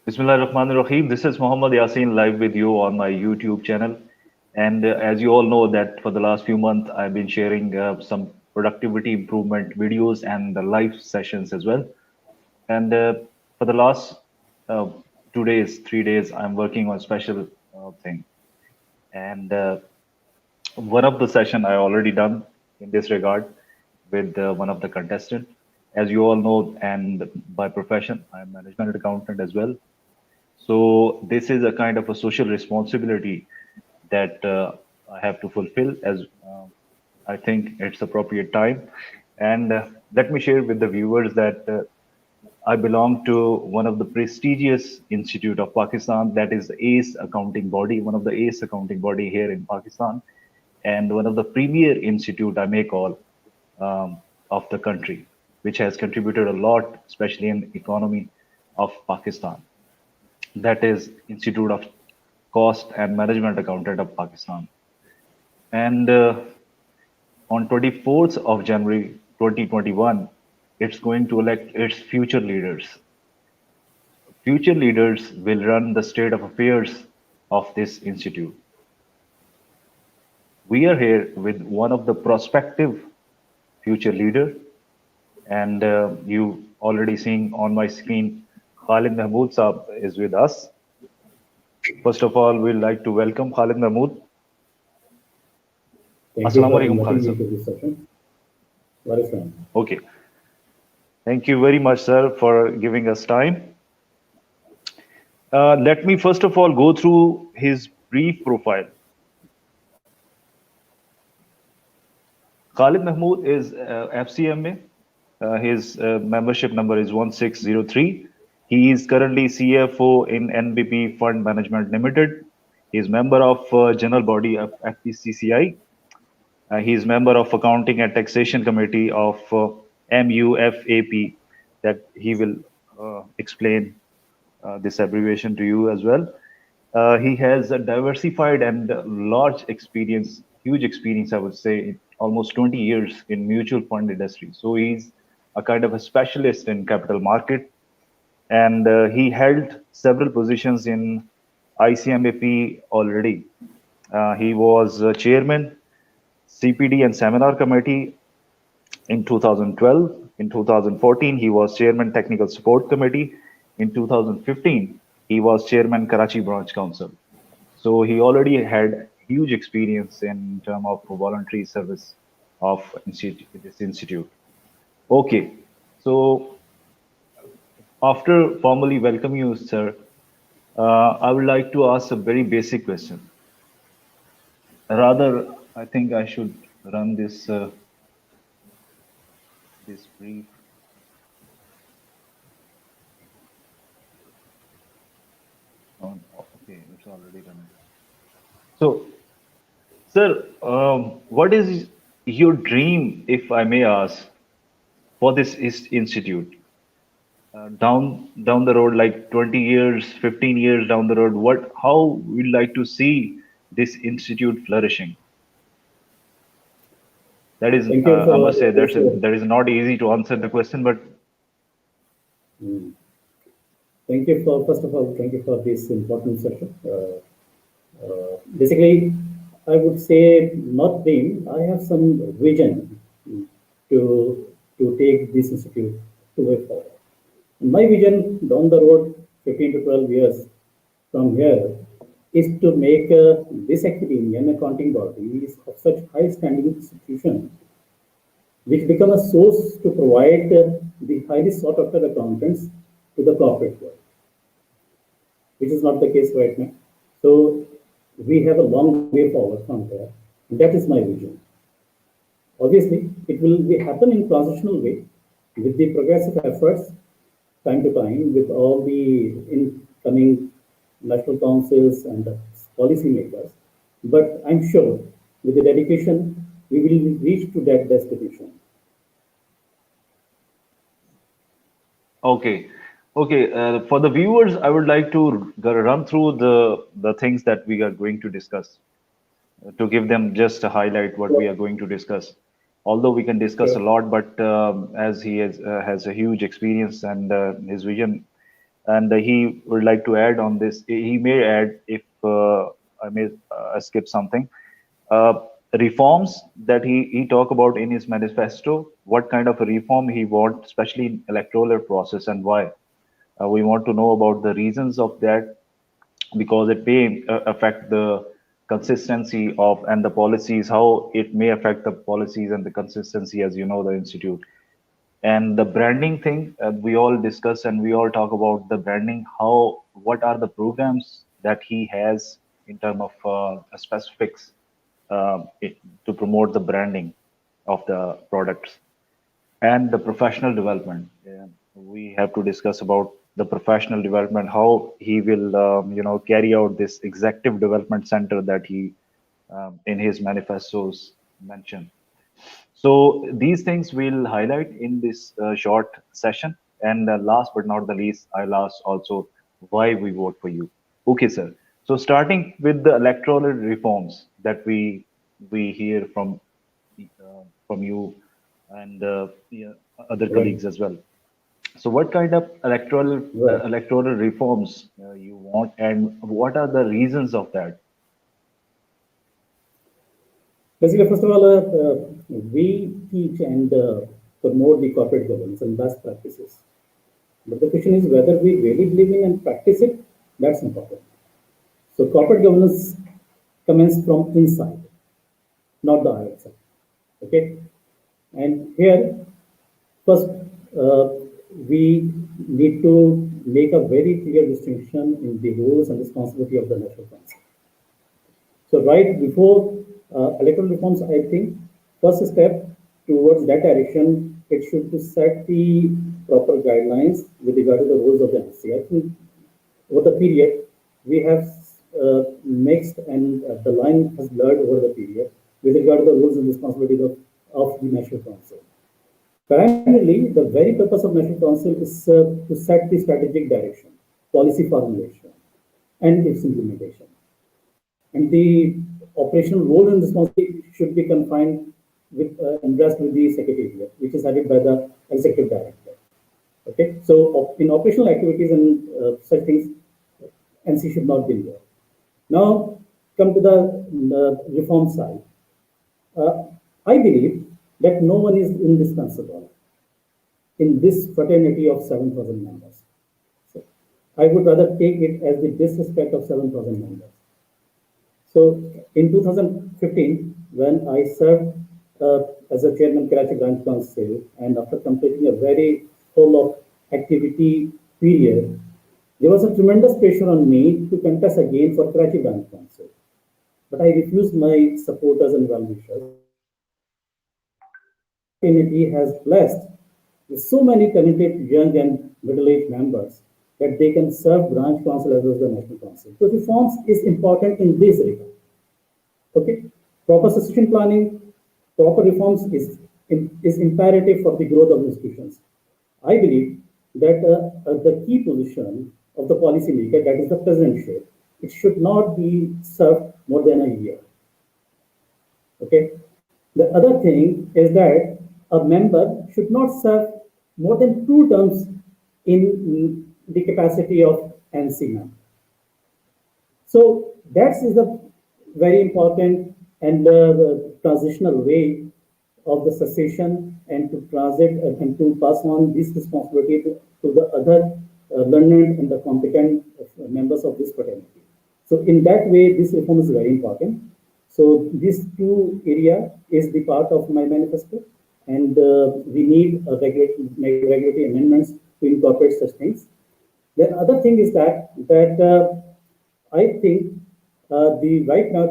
Bismillah Rahman Rahim. This is Muhammad Yasin live with you on my YouTube channel. And as you all know that for the last few months, I've been sharing some productivity improvement videos and the live sessions as well. And for the last uh, 2 days, 3 days, I'm working on special thing. And one of the session I already done in this regard with one of the contestant. As you all know, and by profession, I'm management accountant as well. So this is a kind of a social responsibility that I have to fulfill as I think it's appropriate time. And let me share with the viewers that I belong to one of the prestigious institute of Pakistan, that is the ACE accounting body, one of the ACE accounting body here in Pakistan, and one of the premier institute I may call of the country, which has contributed a lot, especially in economy of Pakistan. That is Institute of Cost and Management Accountant of Pakistan. And on 24th of January 2021, it's going to elect its future leaders. Future leaders will run the state of affairs of this institute. We are here with one of the prospective future leader, and you already seeing on my screen, Khalid Mehmood Saab is with us. First of all, we'd like to welcome Khalid Mehmood. Thank you Assalamu for alaikum, Khalid inviting me sir. to this session. Welcome. Okay. Thank you very much, sir, for giving us time. Let me first of all go through his brief profile. Khalid Mahmood is FCMA. His membership number is 1603. He is currently CFO in NBP Fund Management Limited. He is member of general body of FPCCI. He is member of Accounting and Taxation Committee of MUFAP. That he will explain this abbreviation to you as well. He has a diversified and large experience, huge experience, I would say, almost 20 years in mutual fund industry. So he's a kind of a specialist in capital market, and he held several positions in ICMAP already. He was chairman, CPD and Seminar Committee in 2012. In 2014, he was chairman Technical Support Committee. In 2015, he was chairman Karachi Branch Council. So he already had huge experience in terms of voluntary service of this institute. Okay, so after formally welcoming you, sir, I would like to ask a very basic question. Rather, I think I should run this brief. Okay, it's already running. So, sir, what is your dream, if I may ask, for this institute? Down the road, like 20 years, 15 years down the road, how would you like to see this institute flourishing? That is, Thank you I must for say, this. that is not easy to answer the question, but Mm. Thank you for, first of all, thank you for this important session. Basically, I would say not dream. I have some vision to take this institute to way forward. My vision down the road, 15 to 12 years from here, is to make this academia and accounting body of such high standing institution which become a source to provide the highly sought after accountants to the corporate world, which is not the case right now. So we have a long way forward from there. And that is my vision. Obviously, it will be happen in transitional way with the progressive efforts time to time with all the incoming national councils and the policy makers. But I'm sure with the dedication, we will reach to that destination. okay. Okay, for the viewers, I would like to run through the things that we are going to discuss, to give them just a highlight what we are going to discuss. Although we can discuss a Sure. lot, but as he has a huge experience and his vision and he would like to add on this. He may add if I may skip something. Uh, Reforms that he talk about in his manifesto, what kind of a reform he want, especially in electoral process, and why. We want to know about the reasons of that, because it may affect the consistency of and the policies, how it may affect the policies and the consistency, as you know, the institute. And the branding thing, we all discuss and we all talk about the branding, how, what are the programs that he has in terms of specifics, to promote the branding of the products. And the professional development. Yeah, we have to discuss about the professional development, how he will, carry out this executive development center that he, in his manifestos mentioned. So these things we'll highlight in this short session. And last but not the least, I'll ask also why we vote for you. Okay, sir. So starting with the electoral reforms that we hear from you and yeah, other Right. colleagues as well. So what kind of Right. electoral reforms you want, and what are the reasons of that? Basically, first of all, we teach and promote the corporate governance and best practices. But the question is whether we really believe in and practice it. That's important. So corporate governance commences from inside, not the outside. Okay. And here, first, uh, we need to make a very clear distinction in the roles and responsibility of the national council. So right before electoral reforms, I think first step towards that direction, it should be set the proper guidelines with regard to the roles of the NC. I think over the period, we have mixed and the line has blurred over the period with regard to the roles and responsibilities of the National Council. Primarily, the very purpose of National Council is to set the strategic direction, policy formulation, and its implementation. And the operational role and responsibility should be confined with and rest with the secretariat, which is headed by the executive director. Okay, so in operational activities and such things, NC should not be involved. Now, come to the reform side. Uh, I believe that no one is indispensable in this fraternity of 7,000 members. So I would rather take it as the disrespect of 7,000 members. So in 2015, when I served as a chairman Karachi Branch Council, and after completing a very full of activity period, there was a tremendous pressure on me to contest again for Karachi Branch Council. But I refused my supporters and well-wishers. Community has blessed with so many talented young and middle-aged members that they can serve branch council as well as the national council. So reforms is important in this regard. Okay, proper succession planning, proper reforms is imperative for the growth of institutions. I believe that the key position of the policymaker, that is the presidentship, it should not be served more than a year. Okay. The other thing is that a member should not serve more than 2 terms in the capacity of NCMA. So that is the very important and the transitional way of the succession and to transit and to pass on this responsibility to the other learned and the competent members of this fraternity. So in that way, this reform is very important. So these two area is the part of my manifesto, and we need regulatory amendments to incorporate such things. The other thing is that I think the right now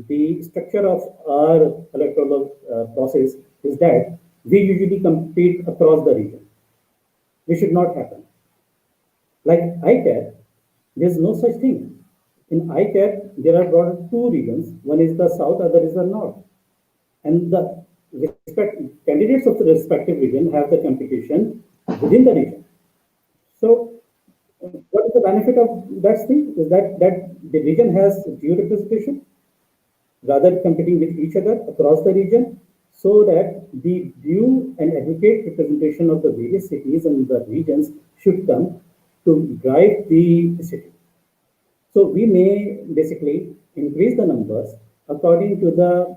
the structure of our electoral process is that we usually compete across the region. This should not happen. Like ICAP, there's no such thing. In ICAP, there are brought two regions. One is the south, other is the north. And the candidates of the respective region have the competition within the region. So what is the benefit of that thing? Is that the region has due representation rather competing with each other across the region, so that the due and adequate representation of the various cities and the regions should come to drive the city. So we may basically increase the numbers according to the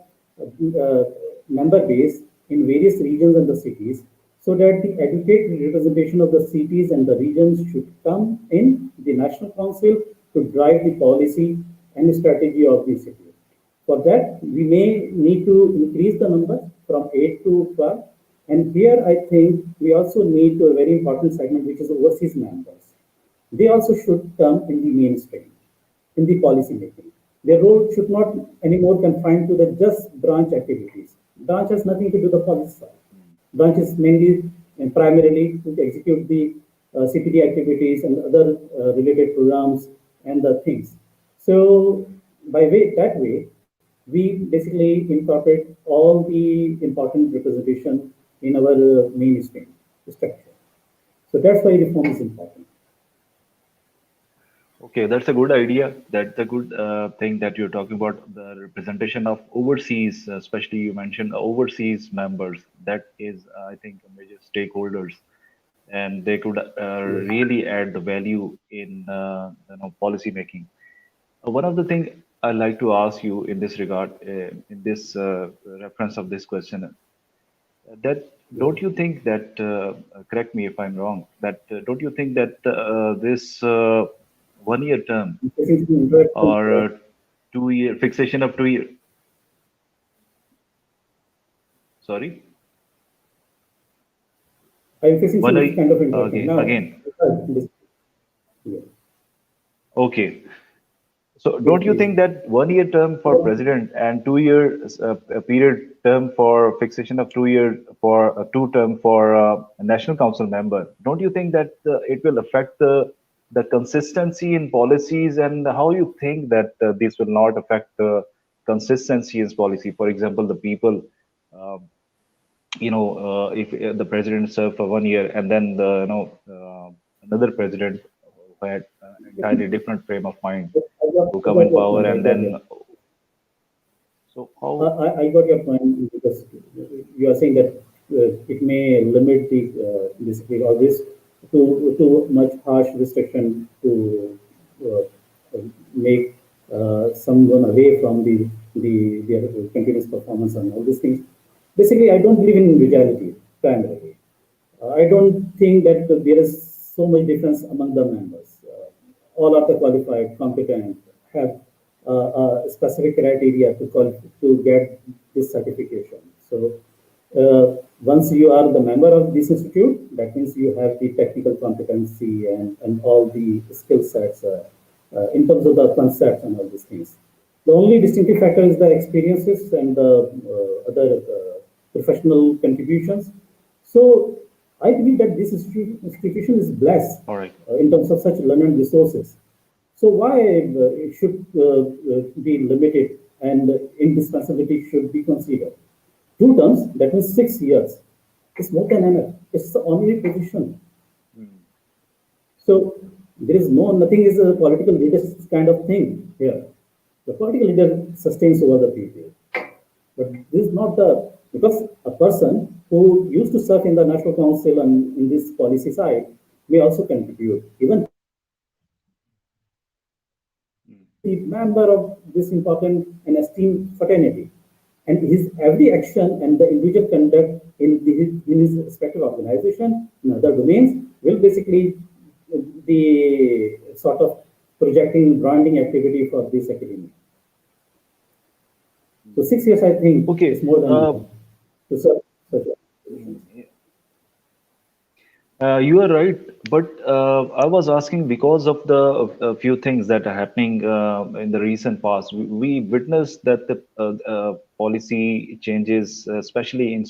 member base in various regions and the cities, so that the adequate representation of the cities and the regions should come in the National Council to drive the policy and strategy of the city. For that, we may need to increase the number from 8 to 12. And here I think we also need to a very important segment, which is overseas members. They also should come in the mainstream in the policy making. Their role should not anymore confined to the just branch activities. Branch has nothing to do with the policy side. Branch is mainly and primarily to execute the CPD activities and other related programs and the things. So by way that way, we basically incorporate all the important representation in our mainstream structure. So that's why reform is important. Okay, that's a good idea. That's a good thing that you're talking about the representation of overseas, especially you mentioned overseas members. That is, I think, a major stakeholders, and they could Yes. really add the value in policy making. One of the things I like to ask you in this regard, in this reference of this question, that Yes. don't you think that, correct me if I'm wrong, that don't you think that this 1 year term This is the introduction. or 2 year fixation of 2 year, sorry, I'm facing one some kind of interruption again, now. again. Yes, Okay. So yes, don't you please. think that 1 year term for president and 2 year period term for fixation of 2 year for 2 term for a national council member, don't you think that it will affect the consistency in policies, and how you think that this will not affect the consistency in policy? For example, the people, uh, if the president served for 1 year and then another president who had entirely different frame of mind to I come got in your power, point. I and got your then so how? I got your point because you are saying that it may limit the basically or this to much harsh restriction to make someone away from the their continuous performance and all these things. Basically, I don't believe in individuality primarily. I don't think that there is so much difference among the members. All are the qualified, competent, have specific criteria to get this certification. So once you are the member of this institute, that means you have the technical competency and all the skill sets in terms of the concepts and all these things. The only distinctive factor is the experiences and the other professional contributions. So I believe that this institution is blessed All right. in terms of such learned resources. So why it should be limited and indispensability should be considered? 2 terms, that means 6 years. It's more than enough. It's the only position. Mm. So there is nothing is a political leadership kind of thing here. The political leader sustains over the people. But this is not the, because a person who used to serve in the National Council and in this policy side may also contribute. Even Mm. the member of this important and esteemed fraternity. And his every action and the individual conduct in his respective organization in other domains will basically the sort of projecting branding activity for this academy. So 6 years, I think, is Okay. more than enough to serve such positions. You are right, but I was asking because of the a few things that are happening in the recent past. We witnessed that the policy changes, especially in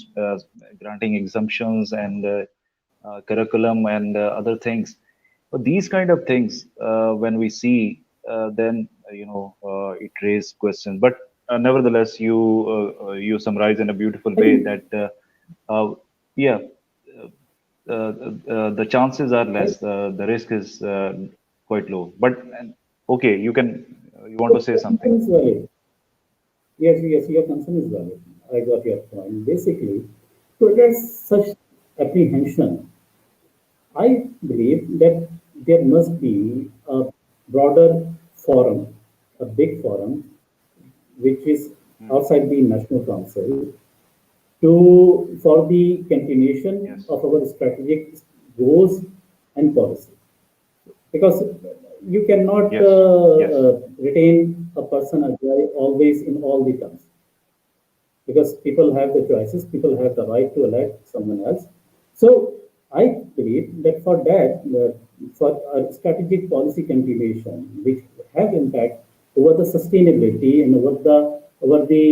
granting exemptions and curriculum and other things. But these kind of things, when we see, then it raises questions. But nevertheless, you summarize in a beautiful I way think, that yeah, the chances are I, less. The risk is quite low. But okay, you want to say your something? concern is valid. Yes, yes, your concern is valid. I got your point. Basically, to address such apprehension, I believe that there must be a broader forum, a big forum, which is Hmm. outside the National Council, to for the continuation Yes. of our strategic goals and policy. Because you cannot Yes. Yes. retain a person as always in all the terms, because people have the choices, people have the right to elect someone else. So I believe that for that, for a strategic policy continuation, which have impact over the sustainability and over the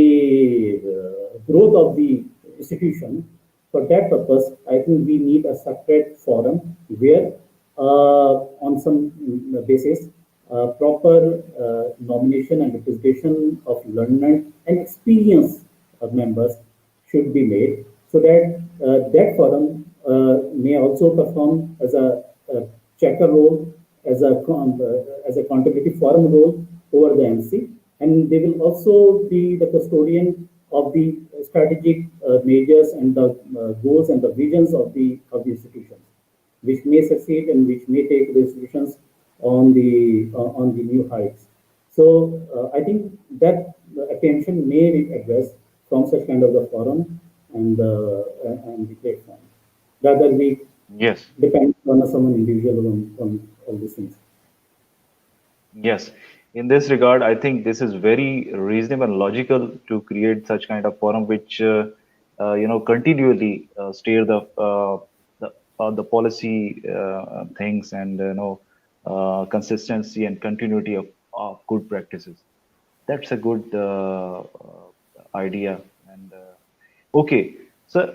growth of the institution, for that purpose, I think we need a separate forum where, on some basis, proper nomination and representation of learned and experienced members should be made, so that that forum may also perform as a checker role, as a accountability forum role over the MC, and they will also be the custodian of the strategic measures and the goals and the visions of the institutions, which may succeed and which may take the institutions on the new heights. So I think that attention may be addressed from such kind of the forum and the platform, rather we Yes. depend on someone individual on all these things. Yes, in this regard, I think this is very reasonable and logical to create such kind of forum which continually steer the policy things and consistency and continuity of good practices. That's a good idea. And okay, so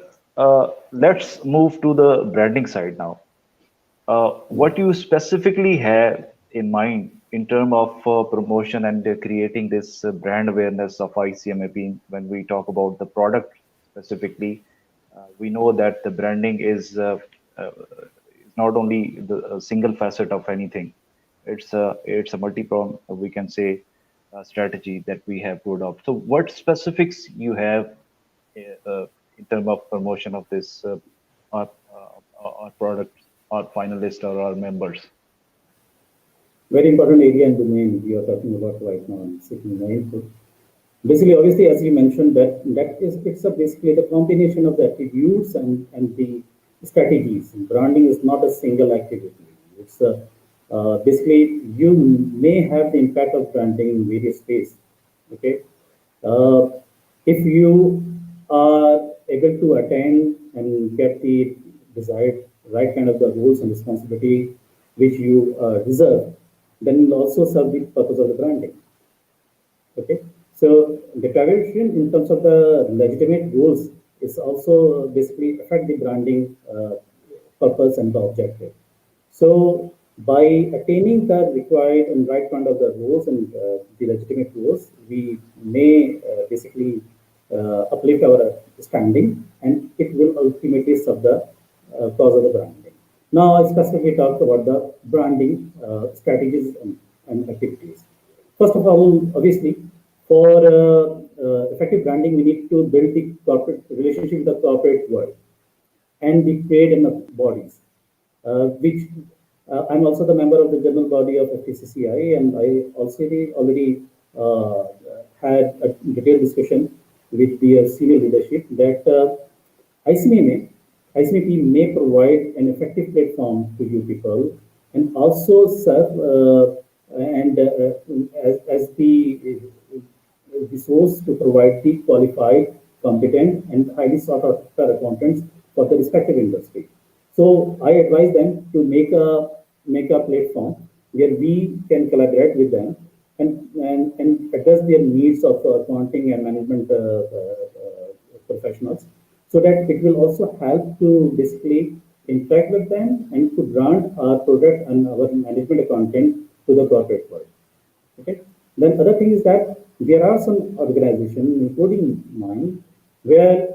let's move to the branding side now. What you specifically have in mind in terms of promotion and creating this brand awareness of ICMAP when we talk about the product specifically? We know that the branding is not only the single facet of anything. It's a multi-pronged, we can say, strategy that we have to adopt. So, what specifics you have in terms of promotion of this our products, our finalists, or our members? Very important area and domain we are talking about right now and seeking my input. Basically, obviously, as you mentioned, that is it's a basically the combination of the attributes and the strategies. Branding is not a single activity. It's basically you may have the impact of branding in various ways. Okay, uh, if you are able to attend and get the desired right kind of the roles and responsibility which you deserve, then will also serve the purpose of the branding. Okay, so declaration in terms of the legitimate goals is also basically affect the branding purpose and the objective. So by attaining the required and right kind of the goals and the legitimate goals, we may basically uplift our standing, and it will ultimately serve the cause of the branding. Now, I specifically talked about the branding strategies and activities. First of all, obviously, for effective branding, we need to build the corporate relationship with the corporate world and the trade and the bodies, which I'm also the member of the general body of FPCCI, and I also already had a detailed discussion with the senior leadership that ICMA may provide an effective platform to you people and also serve as the source to provide the qualified, competent, and highly sought after accountants for the respective industry. So I advise them to make a platform where we can collaborate with them and address their needs of accounting and management professionals, so that it will also help to basically interact with them and to grant our product and our management content to the corporate world. Okay. Then other thing is that there are some organizations, including mine, where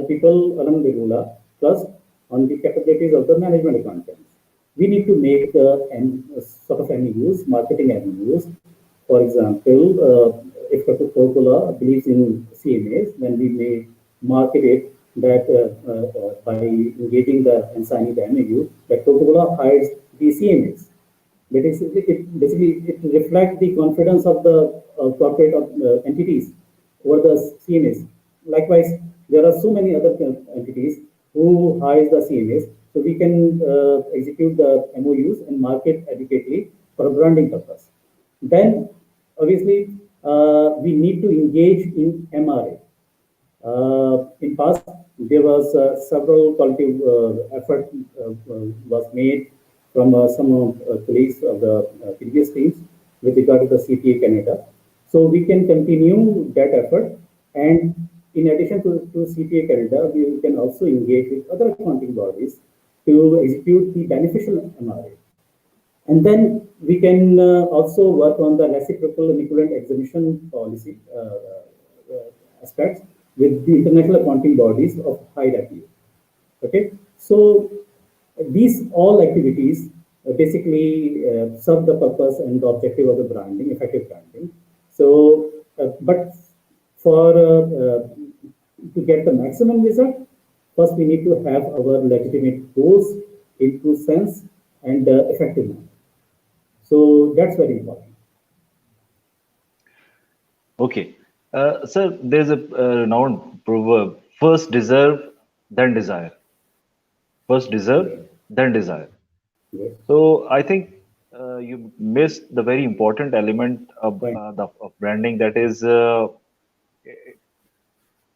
people along the ruler trust on the capabilities of the management accountants. We need to make sort of MEUs, marketing MEUs. For example, if Coca-Cola believes in CMAs, then we may market it that by engaging the and signing the MEU, that Coca-Cola hires the CMAs. Basically it reflects the confidence of the corporate entities over the CMAs. Likewise, there are so many other entities who hires the CMAs, so we can execute the MOUs and market adequately for a branding purpose. Then, obviously, we need to engage in MRA. In past, there was several quality effort was made from some colleagues of the previous teams with regard to the CPA Canada. So we can continue that effort, and in addition to CPA Canada, we can also engage with other accounting bodies to execute the beneficial MRA. And then we can also work on the reciprocal and equivalent exemption policy aspects with the international accounting bodies of high repute. Okay, so these all activities basically serve the purpose and the objective of the branding, effective branding. So, but for to get the maximum result, first we need to have our legitimate goals in true sense and effective manner. So that's very important. Okay. Sir, there's a renowned proverb: first deserve, then desire. First deserve, Yes, then desire. yes, So I think you missed the very important element fine. of branding, that is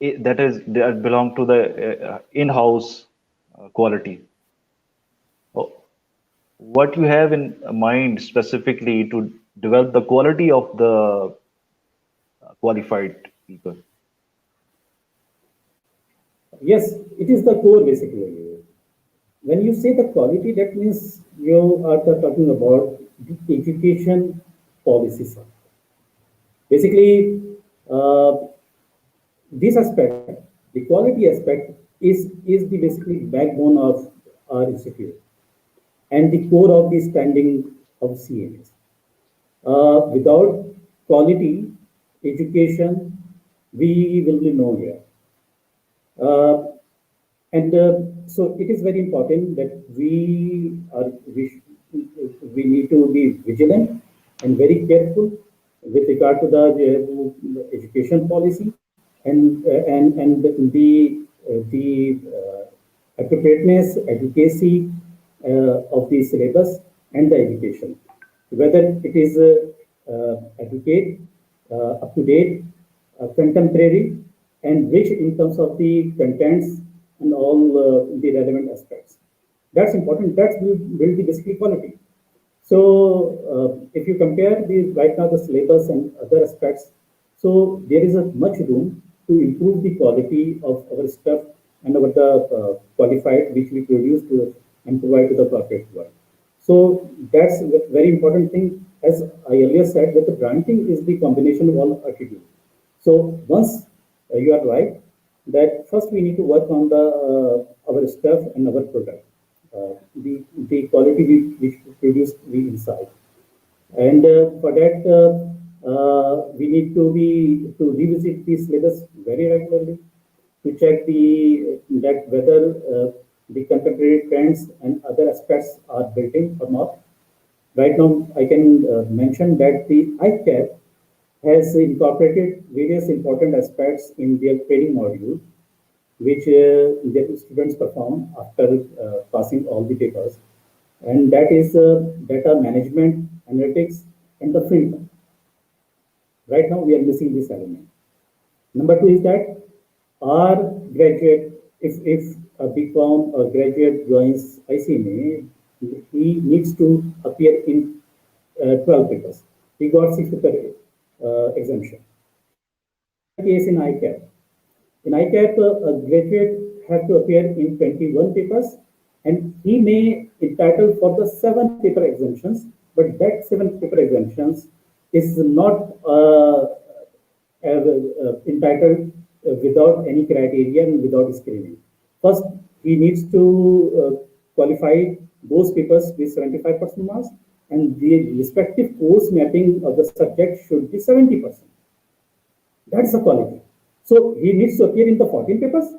that belong to the in-house quality. Oh, what you have in mind specifically to develop the quality of the qualified people? Yes, it is the core basically. When you say the quality, that means you are talking about the education policies. Basically, uh, this aspect, the quality aspect, is the basically backbone of our institute and the core of the standing of CMS. Without quality education, we will be nowhere. Uh, and so it is very important that we need to be vigilant and very careful with regard to the education policy and the appropriateness, advocacy of the syllabus and the education, whether it is adequate, up to date, contemporary, and rich in terms of the contents and all the relevant aspects. That's important. That will build the basically quality. So if you compare the right now the syllabus and other aspects, so there is a much room to improve the quality of our stuff and our the qualified which we produce to and provide to the corporate world. So that's a very important thing. As I earlier said, that the branding is the combination of all attributes. So once you are right, that first we need to work on the our stuff and our product, the quality which we produce we inside, and for that we need to revisit the syllabus very regularly to check the that whether the contemporary trends and other aspects are built in or not. Right now, I can mention that the ICAP has incorporated various important aspects in their training module, which the students perform after passing all the papers, and that is data management, analytics, and the field. Right now, we are missing this element. Number two is that our graduate, if a BCom or graduate joins ICMA, he needs to appear in 12 papers. He got 6 paper exemption. That is not the case in ICAP. In ICAP, a graduate have to appear in 21 papers, and he may entitle for the 7 paper exemptions, but that 7 paper exemptions is not entitled without any criteria and without screening. First, he needs to qualify those papers with 75% marks, and the respective course mapping of the subject should be 70%. That's the quality. So he needs to appear in the 14 papers,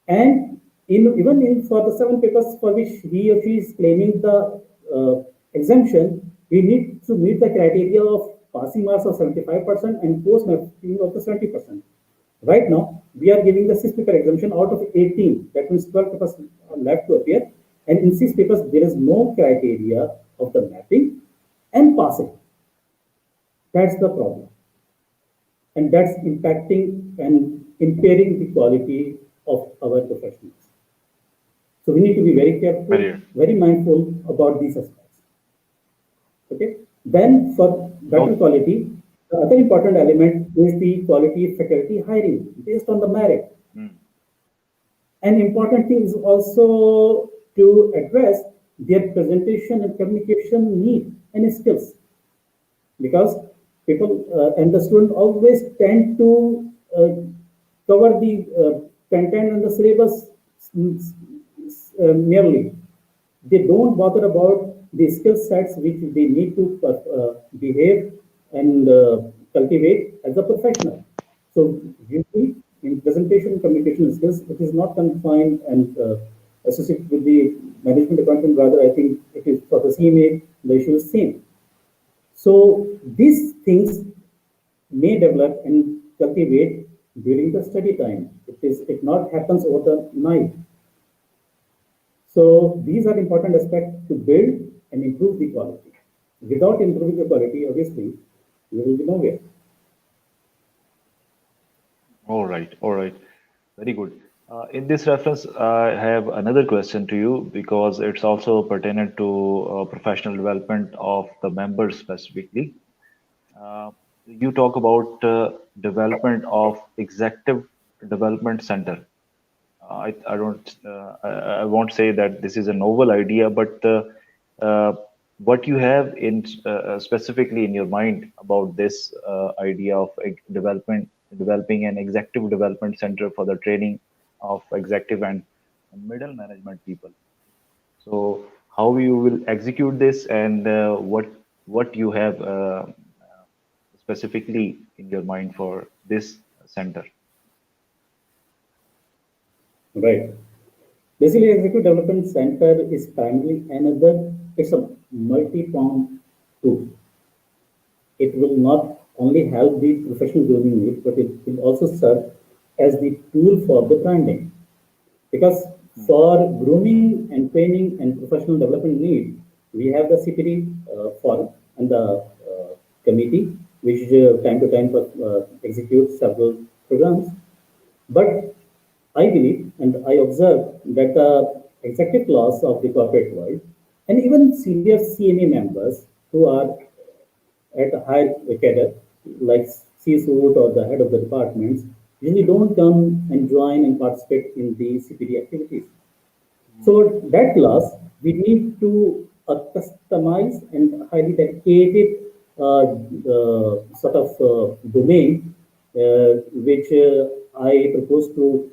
and even in for the 7 papers for which he or she is claiming the exemption, We need to meet the criteria of passing marks of 75% and post mapping of the 70%. Right now, we are giving the 6 paper exemption out of 18. That means 12 papers are left to appear. And in 6 papers, there is no criteria of the mapping and passing. That's the problem. And that's impacting and impairing the quality of our professionals. So we need to be very careful, Very very mindful about these aspects. Okay. Then for better okay. quality, the other important element is the quality faculty hiring based on the merit. Mm. An important thing is also to address their presentation and communication need and skills, because people and the student always tend to cover the content and the syllabus merely. They don't bother about the skill sets which they need to behave and cultivate as a professional. So usually in presentation communication skills, it is not confined and associated with the management accounting. Rather, I think it is for the CMA, the issue is same. So these things may develop and cultivate during the study time. It not happens over the night. So these are important aspects to build and improve the quality. Without improving the quality, obviously, we will be nowhere. All right, all right. Very good. In this reference, I have another question to you because it's also pertinent to professional development of the members specifically. Uh, you talk about development of executive development center. I don't I won't say that this is a novel idea, but what you have in specifically in your mind about this idea of developing an executive development center for the training of executive and middle management people. So how you will execute this and what you have specifically in your mind for this center? Right. Basically, Executive Development Center is primarily it's a multi-pronged tool. It will not only help the professional grooming need, but it will also serve as the tool for the branding. Because Hmm. for grooming and training and professional development need, we have the CPD forum and the committee, which time to time executes several programs. But I believe and I observe that the executive class of the corporate world and even senior CMA members who are at a high cadre, like C-suite or the head of the departments, usually don't come and join and participate in the CPD activities. So that class, we need to customize and highly dedicated sort of domain, which I propose to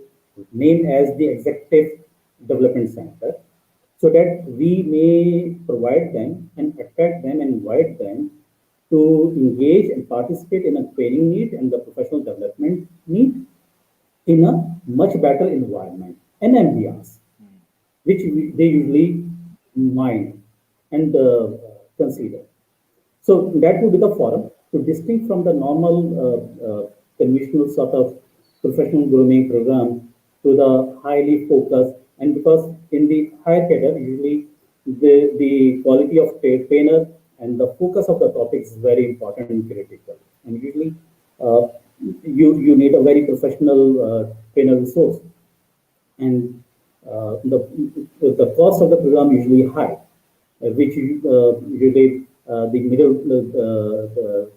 name as the Executive Development Center, so that we may provide them and attract them and invite them to engage and participate in a training need and the professional development need in a much better environment and ambience, which they usually mind and consider. So that would be the forum to distinct from the normal conventional sort of professional grooming program to the highly focused. And because in the higher cadre, usually the quality of trainer and the focus of the topic is very important and critical. And usually uh, you need a very professional trainer resource, and the cost of the program usually high, which usually the middle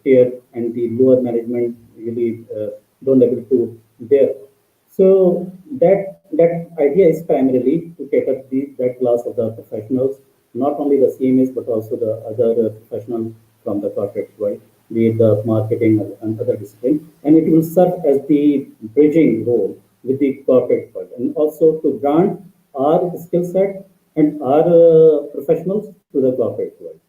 tier and the lower management usually don't able to bear. So that idea is primarily to cater that class of the professionals, not only the CMAs but also the other professionals from the corporate world, be it the marketing and other discipline, and it will serve as the bridging role with the corporate world, and also to grant our skill set and our professionals to the corporate world.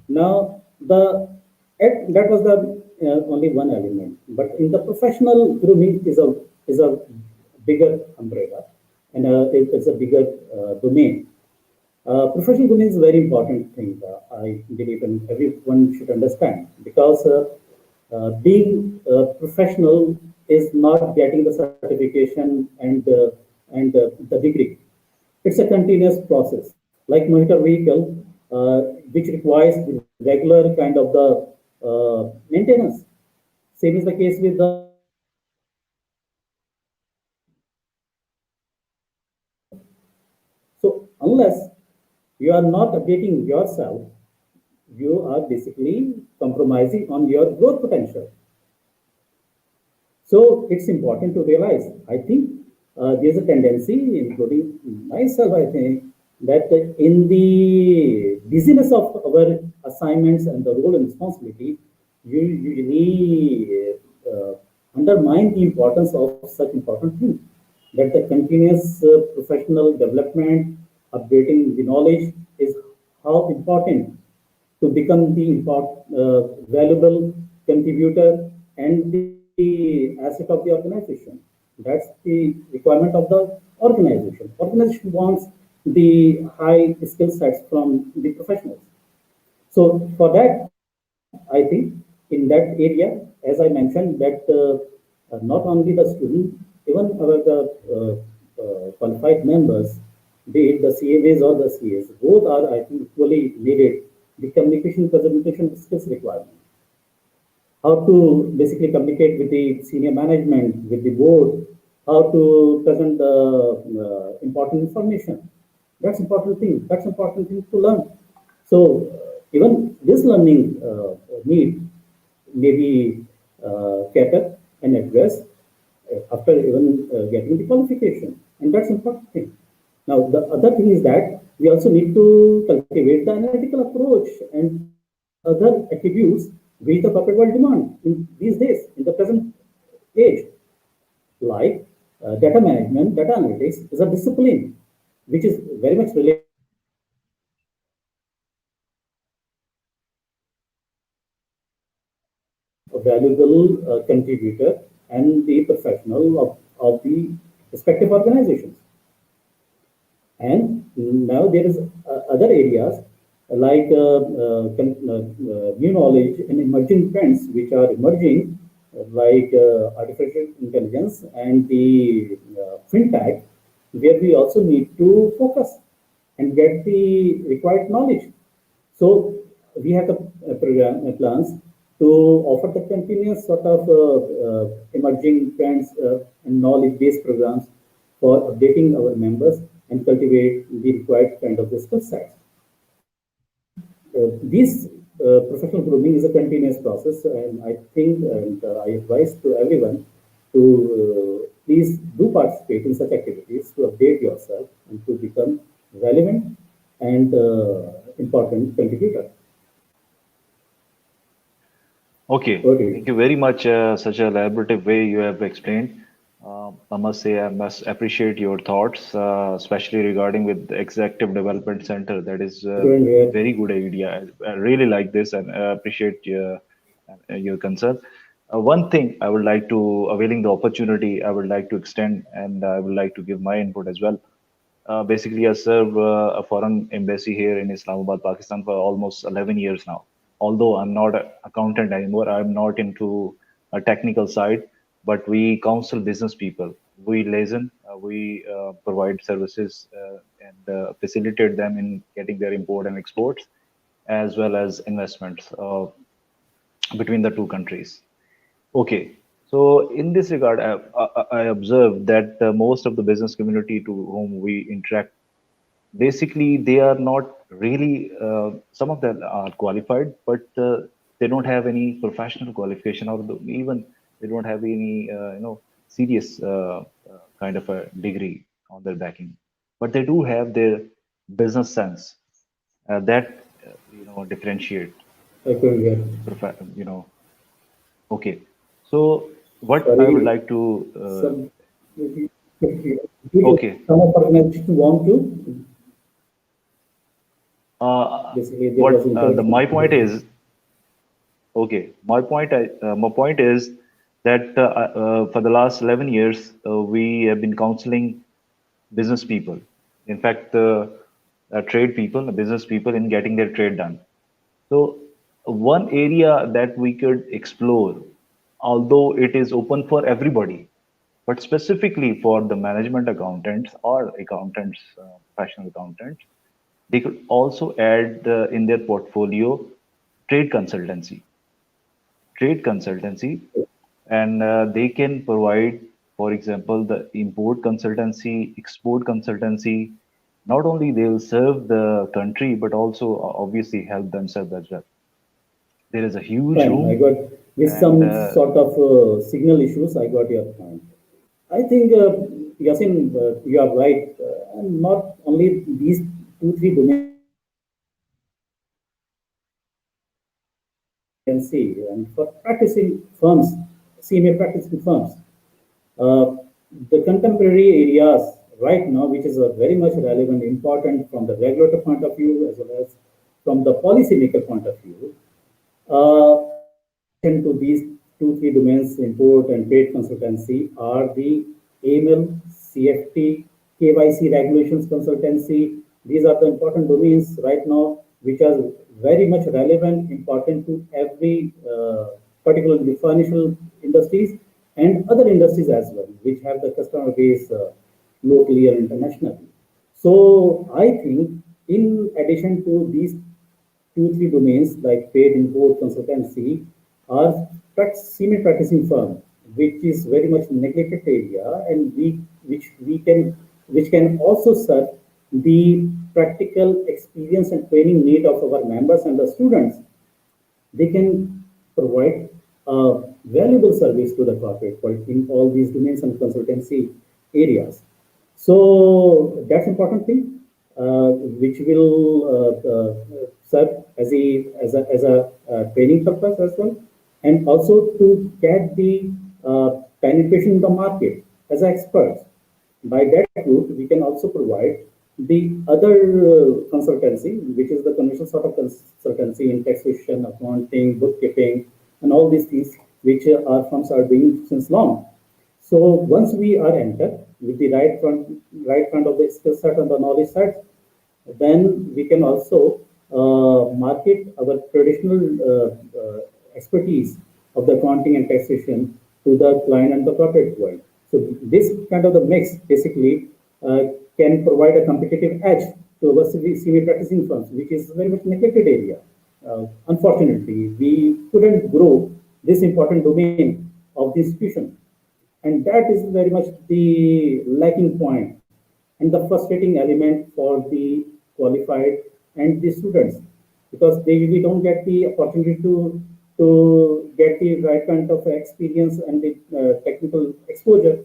Now, that was the only one element, but in the professional grooming is a bigger umbrella, and it's a bigger domain. Professional grooming is a very important thing. I believe and everyone should understand because being professional is not getting the certification and the degree. It's a continuous process, like motor vehicle, which requires the regular kind of the maintenance. Same is the case with the so unless you are not updating yourself, you are basically compromising on your growth potential. So it's important to realize, I think there's a tendency, including myself, I think, that in the busyness of our assignments and the role and responsibility, you usually undermine the importance of such important things. That the continuous professional development, updating the knowledge is how important to become the valuable contributor and the asset of the organization. That's the requirement of the organization. Organization wants the high skill sets from the professionals. So for that, I think in that area, as I mentioned, that not only the student, even qualified members, be it the CAs or the CAs, both are, I think, equally needed. The communication presentation skills requirement, how to basically communicate with the senior management, with the board, how to present the important information. That's important thing. That's important thing to learn. So even this learning need may be catered and addressed after even getting the qualification, and that's important thing. Now the other thing is that we also need to cultivate the analytical approach and other attributes which the corporate world demand in these days, in the present age, like data management, data analytics is a discipline which is very much related to the a valuable contributor and the professional of the respective organizations. And now there is other areas like new knowledge and emerging trends which are emerging, like artificial intelligence and the fintech, where we also need to focus and get the required knowledge. So we have the program plans to offer the continuous sort of emerging trends and knowledge-based programs for updating our members and cultivate the required kind of the skill sets. This professional grooming is a continuous process, and I think and I advise to everyone to please do participate in such activities to update yourself and to become relevant and important contributor. Okay, Over to thank you. you very much. Such a elaborative way you have explained. I must say, I must appreciate your thoughts, especially regarding with the Executive Development Center. That is a Everyone here. very good idea. I really like this and appreciate your concern. One thing I would like to, availing the opportunity, I would like to extend and I would like to give my input as well. Basically, I serve a foreign embassy here in Islamabad, Pakistan for almost 11 years now. Although I'm not an accountant anymore, I'm not into a technical side, but we counsel business people. We listen, we provide services and facilitate them in getting their import and exports, as well as investments between the two countries. Okay. So in this regard, I observed that most of the business community to whom we interact, basically they are not really, some of them are qualified, but they don't have any professional qualification or even they don't have any, serious kind of a degree on their backing. But they do have their business sense that, differentiate, I couldn't hear. you know, okay. So what I would Sorry. like to, Some did okay, some of organization want to basically there was my interruption point between. is, okay, my point is that for the last 11 years we have been counseling business people. In fact, trade people, business people in getting their trade done. So, one area that we could explore, although it is open for everybody, but specifically for the management accountants or accountants, professional accountants, they could also add in their portfolio trade consultancy, trade consultancy, and they can provide, for example, the import consultancy, export consultancy. Not only they will serve the country, but also obviously help themselves as well. There is a huge Fine. I room, got with and some sort of signal issues. I got your point. I think, Yasin, you are right. And not only these two, three domains can see, and for practicing firms, CMA practicing firms, uh, the contemporary areas right now, which is very much relevant, important from the regulator point of view as well as from the policymaker point of view. In addition to these two, three domains, import and trade consultancy, are the AML, CFT, KYC regulations consultancy. These are the important domains right now, which are very much relevant, important to every, particularly financial industries and other industries as well, which have the customer base locally or internationally. So I think, in addition to these two, three domains like trade, import, consultancy are semi-practicing firm, which is very much neglected area, and which can also serve the practical experience and training need of our members and the students. They can provide valuable service to the corporate world in all these domains and consultancy areas. So that's important thing, which will serve as a training purpose as well, and also to get the penetration in the market as experts. By that route, we can also provide the other consultancy, which is the conventional sort of consultancy in taxation, accounting, bookkeeping, and all these things which our firms are doing since long. So once we are entered with the right kind of the skill set and the knowledge set, then we can also market our traditional expertise of the accounting and taxation to the client and the corporate world. So this kind of the mix basically can provide a competitive edge to our CV practicing firms, which is very much neglected area. Unfortunately, we couldn't grow this important domain of the institution, and that is very much the lacking point and the frustrating element for the qualified and the students, because they really don't get the opportunity to get the right kind of experience and the technical exposure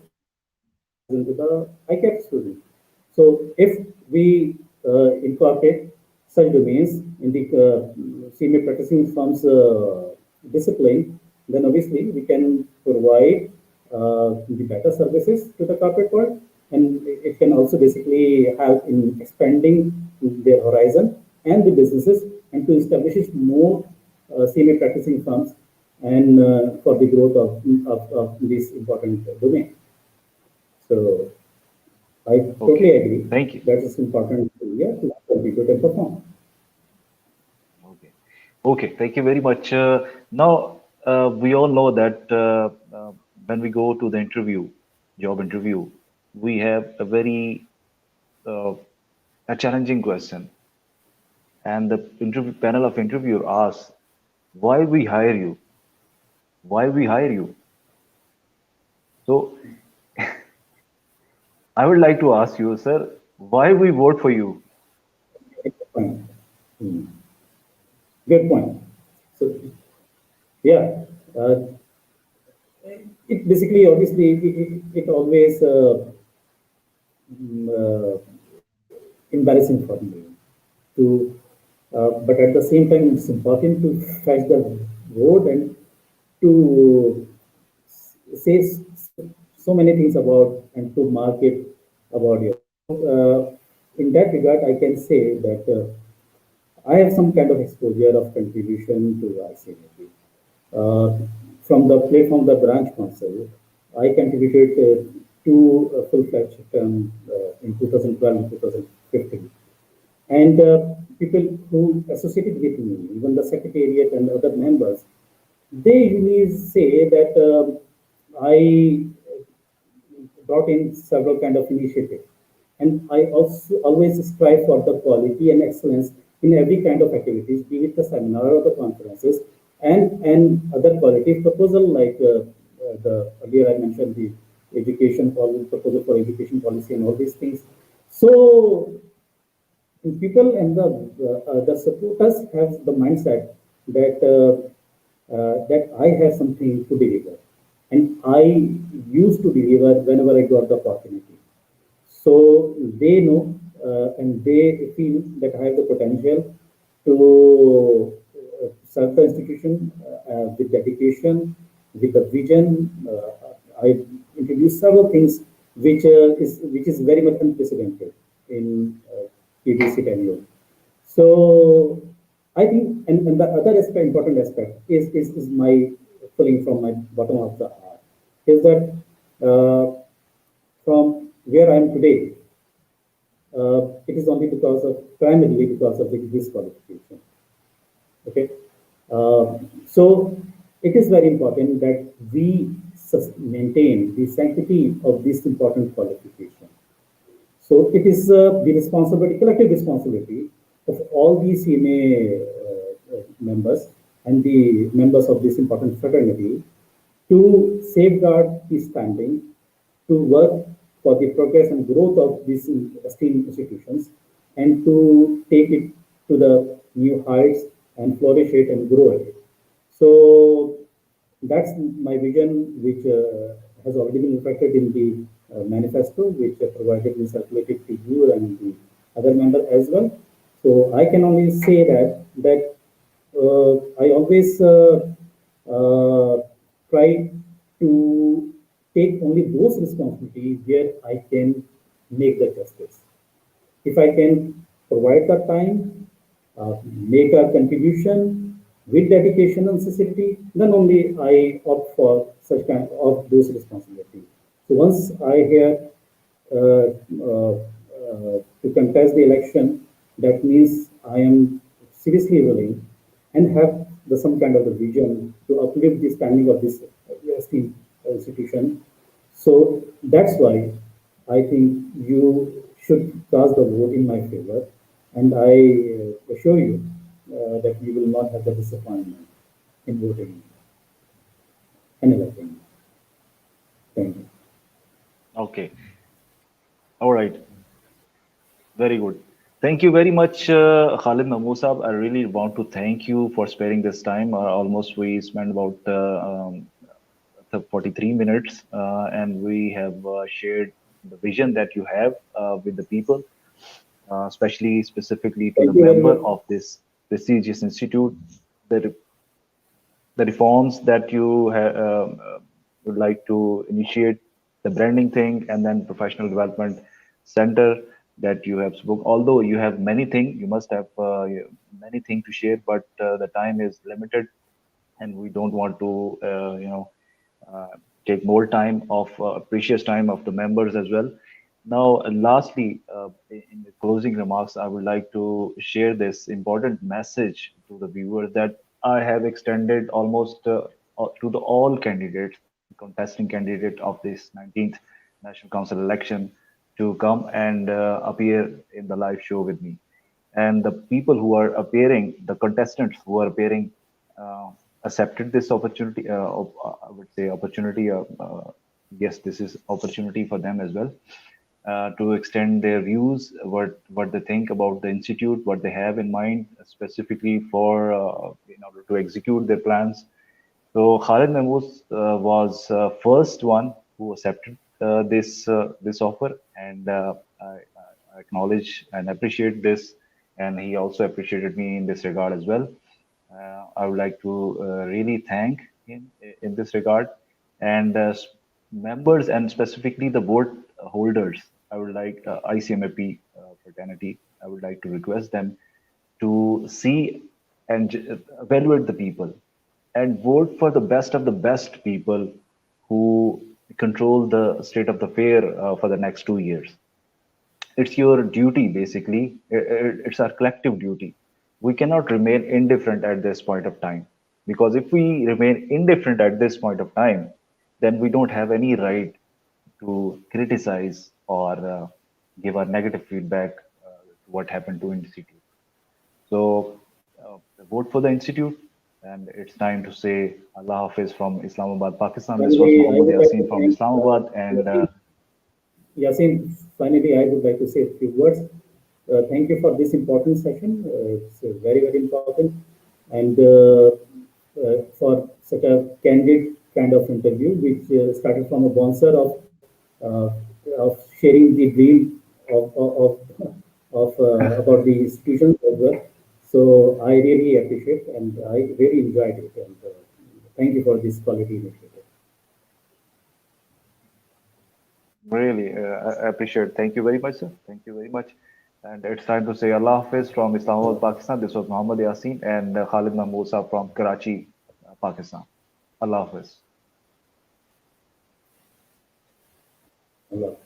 into the ICAP student. So if we incorporate such domains in the senior practicing firms discipline, then obviously we can provide the better services to the corporate world, and it can also basically help in expanding their horizon and the businesses, and to establish more senior practicing firms, and for the growth of this important domain. So I totally okay, agree thank you. that it's important area to contribute and perform. Okay, okay, thank you very much. Now, we all know that when we go to the interview, job interview, we have a very uh, a challenging question, and the interview panel of interviewer asks, "Why we hire you? Why we hire you?" So, I would like to ask you, sir, why we vote for you? Good point. Hmm. Good point. So yeah, it basically obviously it always embarrassing for me to, but at the same time it's important to fetch the word and to say so many things about and to market about you. In that regard, I can say that I have some kind of exposure of contribution to ICMA. Uh, from the platform, the branch council, I contributed to a full-fledged term in 2012 and 2015. And people who associated with me, even the secretariat and other members, they usually say that I brought in several kind of initiatives. And I also always strive for the quality and excellence in every kind of activities, be it the seminar or the conferences, and other quality proposal like the earlier I mentioned the education policy, proposal for education policy and all these things. So people and the supporters have the mindset that that I have something to deliver, and I used to deliver whenever I got the opportunity. So they know and they feel that I have the potential to serve the institution with dedication, with the vision. I introduced several things which is very much unprecedented in PDC tenure. So I think, and the other aspect, important aspect is my pulling from my bottom of the heart, is that from where I am today, it is only because of, primarily because of this qualification. Okay. So it is very important that we maintain the sanctity of this important qualification. So it is the responsibility, collective responsibility of all the CMA members and the members of this important fraternity to safeguard the standing, to work for the progress and growth of these esteemed institutions, and to take it to the new heights and flourish it and grow it. So that's my vision, which has already been reflected in the manifesto, which provided and circulated to you and the other member as well. So I can only say that I always try to take only those responsibilities where I can make the justice. If I can provide the time, make a contribution with dedication and sincerity, then only I opt for such kind of those responsibilities. So once I hear to contest the election, that means I am seriously willing and have some kind of a vision to uplift the standing of this esteemed institution. So that's why I think you should cast the vote in my favor, and I assure you that you will not have the disappointment in voting and electing me. Thank you. Okay. All right. Very good. Thank you very much, Khalid Mehmood Saab. I really want to thank you for sparing this time. Almost we spent about the 43 minutes, and we have shared the vision that you have with the people, especially specifically to the Thank you very member much. of this prestigious institute, the the reforms that you would like to initiate, the branding thing, and then professional development center that you have spoke. Although you have many things, you must have many things to share, but the time is limited, and we don't want to, uh, take more time of precious time of the members as well. Now, lastly, in the closing remarks, I would like to share this important message to the viewers that I have extended almost to the all candidates, the contesting candidate of this 19th National Council election, to come and appear in the live show with me. And the people who are appearing, the contestants who are appearing, uh, accepted this opportunity. I would say opportunity. Yes, this is opportunity for them as well, to extend their views, what they think about the institute, what they have in mind specifically for in order to execute their plans. So Khalid Mehmood was first one who accepted this offer, and I acknowledge and appreciate this, and he also appreciated me in this regard as well. I would like to really thank him in this regard, and members and specifically the board holders. I would like ICMAP fraternity. I would like to request them to see and evaluate the people and vote for the best of the best people who control the state of the fair for the next 2 years. It's your duty, basically. It's our collective duty. We cannot remain indifferent at this point of time, because if we remain indifferent at this point of time, then we don't have any right to criticize or give our negative feedback to what happened to institute. So vote for the institute, and it's time to say Allah Hafiz from Islamabad, Pakistan. This was Finally, I Muhammad would like to Yasin from thank Islamabad, and Yasin. Yasin, finally, I would like to say a few words. Thank you for this important session. It's very, very important. And for such a candid kind of interview, which started from a bouncer uh, of sharing the dream of about the institutions as well. So I really appreciate and I really enjoyed it. And thank you for this quality initiative. really, I appreciate it. Thank you very much, sir. Thank you very much. And it's time to say Allah Hafiz from Islamabad, Pakistan. This was Muhammad Yasin and Khalid Mehmood sir from Karachi, Pakistan. Allah Hafiz. Allah.